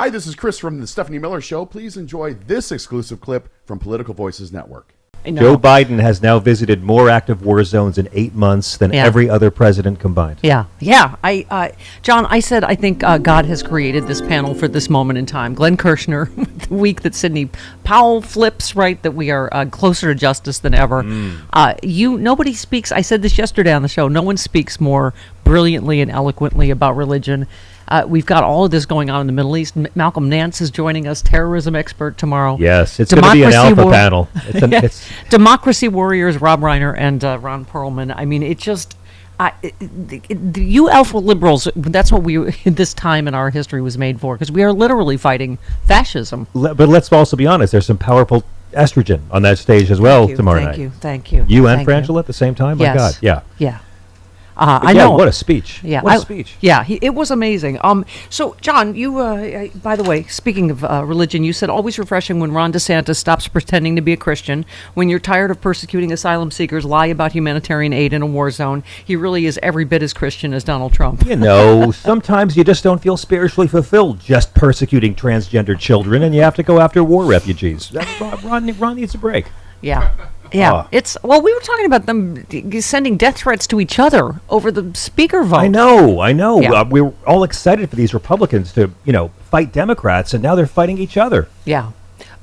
Hi, this is Chris from the Stephanie Miller Show. Please enjoy this exclusive clip from Political Voices Network. Joe Biden has now visited more active war zones in 8 months than every other president combined. Yeah. John, I said I think God has created this panel for this moment in time. Glenn Kirschner, the week that Sidney Powell flips, right, that we are closer to justice than ever. Nobody speaks, I said this yesterday on the show, no one speaks more brilliantly and eloquently about religion. We've got all of this going on in the Middle East. Malcolm Nance is joining us, terrorism expert, tomorrow. Yes, it's going to be an alpha panel. It's Democracy warriors, Rob Reiner and Ron Perlman. I mean, it just... you alpha liberals, that's what this time in our history was made for, because we are literally fighting fascism. But let's also be honest, there's some powerful estrogen on that stage as well tomorrow night. Thank you. You and Frangela at the same time? Yes. My God, yeah. Yeah. I know. What a speech. Yeah, what a speech. Yeah, it was amazing. So, John, you, by the way, speaking of religion, you said always refreshing when Ron DeSantis stops pretending to be a Christian. When you're tired of persecuting asylum seekers, lie about humanitarian aid in a war zone. He really is every bit as Christian as Donald Trump. You know, sometimes you just don't feel spiritually fulfilled just persecuting transgender children, and you have to go after war refugees. Ron needs a break. Yeah. Yeah, we were talking about them sending death threats to each other over the speaker vote. I know. Yeah. We were all excited for these Republicans to, fight Democrats, and now they're fighting each other. Yeah.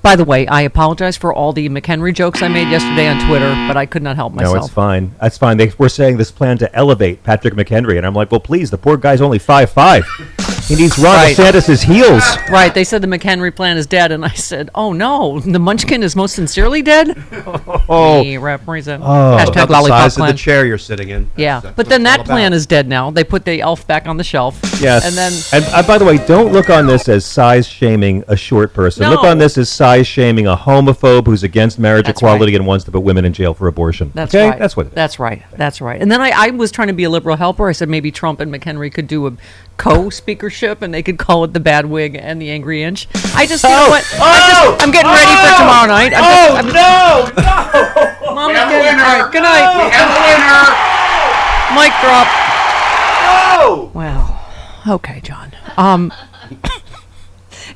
By the way, I apologize for all the McHenry jokes I made yesterday on Twitter, but I could not help myself. No, it's fine. That's fine. They were saying this plan to elevate Patrick McHenry, and I'm like, well, please, the poor guy's only 5'5". He needs Ron DeSantis' heels. Right. They said the McHenry plan is dead, and I said, oh, no, the Munchkin is most sincerely dead? We represent. Hashtag the lollipop size plan. of the chair you're sitting in. Yeah, but then that plan is dead now. They put the elf back on the shelf. Yes. And by the way, don't look on this as size-shaming a short person. No. Look on this as size-shaming a homophobe who's against marriage equality and wants to put women in jail for abortion. That's okay? right. That's what it is. That's right. That's right. And then I was trying to be a liberal helper. I said maybe Trump and McHenry could do a co-speakership, and they could call it the Bad Wig and the Angry Inch. I'm getting ready for tomorrow night. No! Mom, good night. We have a winner. Mic drop. No! Well, okay, John.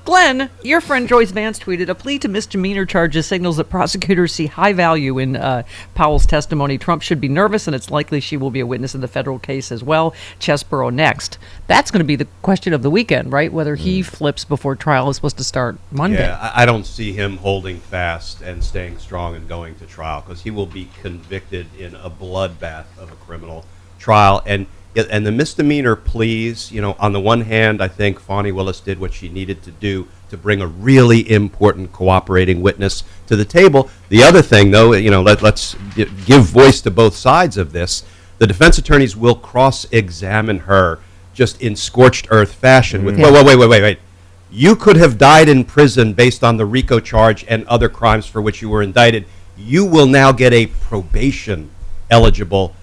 Glenn, your friend Joyce Vance tweeted, a plea to misdemeanor charges signals that prosecutors see high value in Powell's testimony. Trump should be nervous, and it's likely she will be a witness in the federal case as well. Chesborough next. That's going to be the question of the weekend, right? Whether he flips before trial is supposed to start Monday. Yeah, I don't see him holding fast and staying strong and going to trial, because he will be convicted in a bloodbath of a criminal trial. And the misdemeanor pleas, on the one hand, I think Fani Willis did what she needed to do to bring a really important cooperating witness to the table. The other thing, though, let's give voice to both sides of this. The defense attorneys will cross-examine her just in scorched earth fashion. With wait. You could have died in prison based on the RICO charge and other crimes for which you were indicted. You will now get a probation-eligible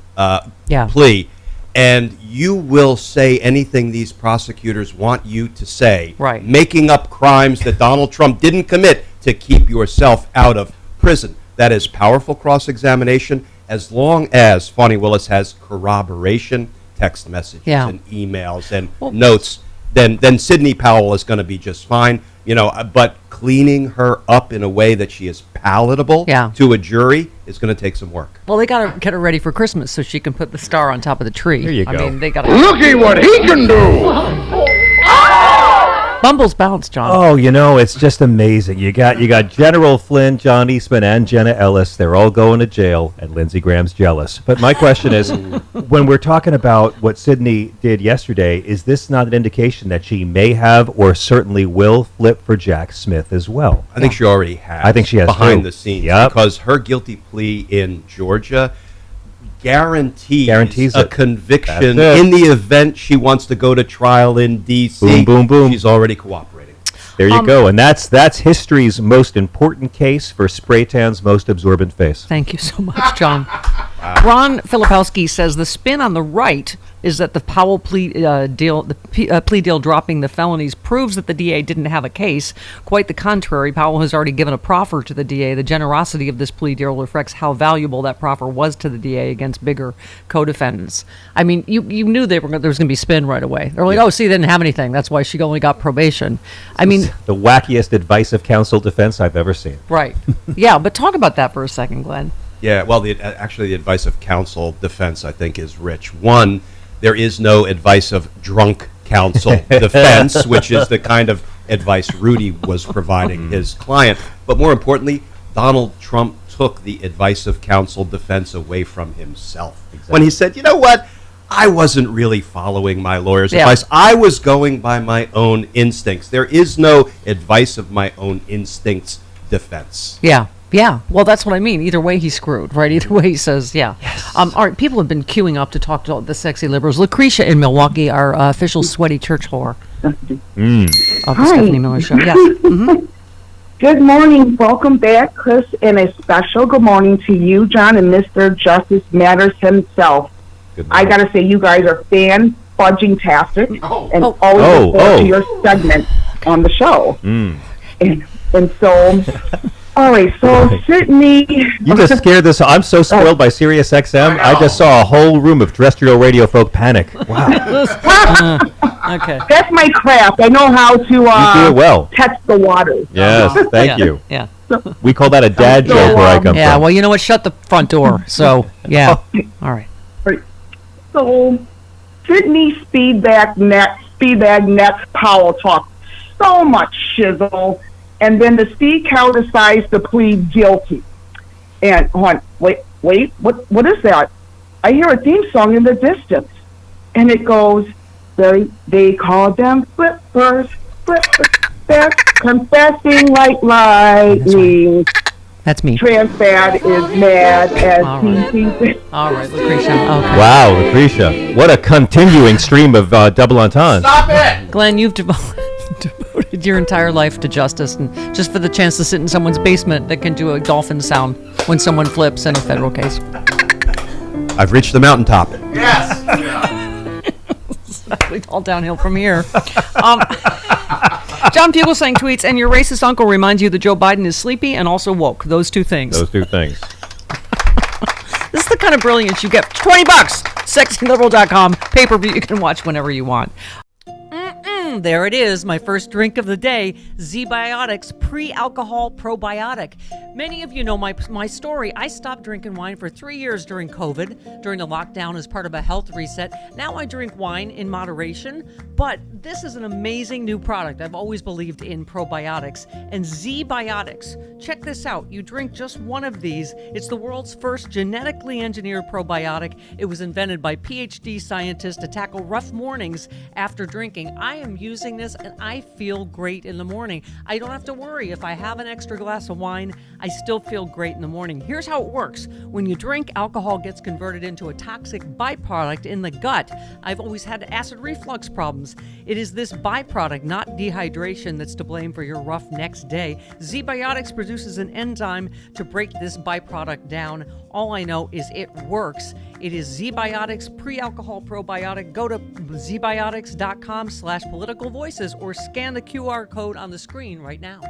plea. And you will say anything these prosecutors want you to say, making up crimes that Donald Trump didn't commit to keep yourself out of prison. That is powerful cross-examination, as long as Fani Willis has corroboration, text messages and emails and notes. Then Sidney Powell is going to be just fine. But cleaning her up in a way that she is palatable to a jury is going to take some work. Well, they got to get her ready for Christmas so she can put the star on top of the tree. There you go. I mean, they got to. Looky what he can do! Bumbles bounce, John. Oh, it's just amazing. You got General Flynn, John Eastman, and Jenna Ellis. They're all going to jail, and Lindsey Graham's jealous. But my question is, when we're talking about what Sidney did yesterday, is this not an indication that she may have or certainly will flip for Jack Smith as well? I think she already has. I think she has behind the scenes, because her guilty plea in Georgia guarantees a conviction in the event she wants to go to trial in D.C. Boom, boom, boom. She's already cooperating. There you go. And that's history's most important case for Spray Tan's most absorbent face. Thank you so much, John. Ron Filipowski says the spin on the right is that the Powell plea deal, plea deal dropping the felonies, proves that the DA didn't have a case. Quite the contrary. Powell has already given a proffer to the DA. The generosity of this plea deal reflects how valuable that proffer was to the DA against bigger co-defendants. I mean, you knew there was going to be spin right away. They're like, oh, see, they didn't have anything. That's why she only got probation. I mean, the wackiest advice of counsel defense I've ever seen. Right. Yeah, but talk about that for a second, Glenn. Yeah, well, actually, the advice of counsel defense, I think, is rich. One, there is no advice of drunk counsel defense, which is the kind of advice Rudy was providing his client. But more importantly, Donald Trump took the advice of counsel defense away from himself. When he said, you know what, I wasn't really following my lawyer's advice. I was going by my own instincts. There is no advice of my own instincts defense. Yeah. Yeah, well, that's what I mean. Either way, he's screwed, right? Either way, he says, yeah. Yes. All right, people have been queuing up to talk to the sexy liberals. Lucretia in Milwaukee, our official sweaty church whore of the Stephanie Miller Show. Yes. Mm-hmm. Good morning. Welcome back, Chris, and a special good morning to you, John, and Mr. Justice Matters himself. I got to say, you guys are fan-fudging-tastic and always look forward to your segment on the show. And so... All right, so Sydney... You just scared this. I'm so spoiled by Sirius XM. I just saw a whole room of terrestrial radio folk panic. Wow. Okay. That's my craft. I know how to you do well. test the waters. Yes, thank you. Yeah. We call that a dad joke where I come from. Yeah, well, you know what? Shut the front door. So, yeah. All right. So, Sydney Speedbag Nets Powell talk so much shizzle. And then the Steve Cow decides to plead guilty. And wait, what is that? I hear a theme song in the distance. And it goes, they call them flippers, they're confessing like lightning. That's me. Trans Bad is mad as he sees it. All right, Lucretia. Okay. Wow, Lucretia. What a continuing stream of double entendre. Stop it! Glenn, you've devoted your entire life to justice, and just for the chance to sit in someone's basement that can do a dolphin sound when someone flips in a federal case. I've reached the mountaintop. Yes! It's all downhill from here. John Fugelsang tweets, and your racist uncle reminds you that Joe Biden is sleepy and also woke. Those two things. Those two things. This is the kind of brilliance you get for $20. SexyLiberal.com. Pay-per-view you can watch whenever you want. There it is, my first drink of the day, Z-Biotics Pre-Alcohol Probiotic. Many of you know my story. I stopped drinking wine for 3 years during COVID, during the lockdown as part of a health reset. Now I drink wine in moderation, but this is an amazing new product. I've always believed in probiotics. And Z-Biotics, check this out. You drink just one of these. It's the world's first genetically engineered probiotic. It was invented by PhD scientists to tackle rough mornings after drinking. I am using this and I feel great in the morning. I don't have to worry if I have an extra glass of wine, I still feel great in the morning. Here's how it works. When you drink, alcohol gets converted into a toxic byproduct in the gut. I've always had acid reflux problems. It is this byproduct, not dehydration, that's to blame for your rough next day. Z-Biotics produces an enzyme to break this byproduct down. All I know is it works. It is Z-Biotics Pre-Alcohol Probiotic. Go to zbiotics.com/politicalvoices or scan the QR code on the screen right now.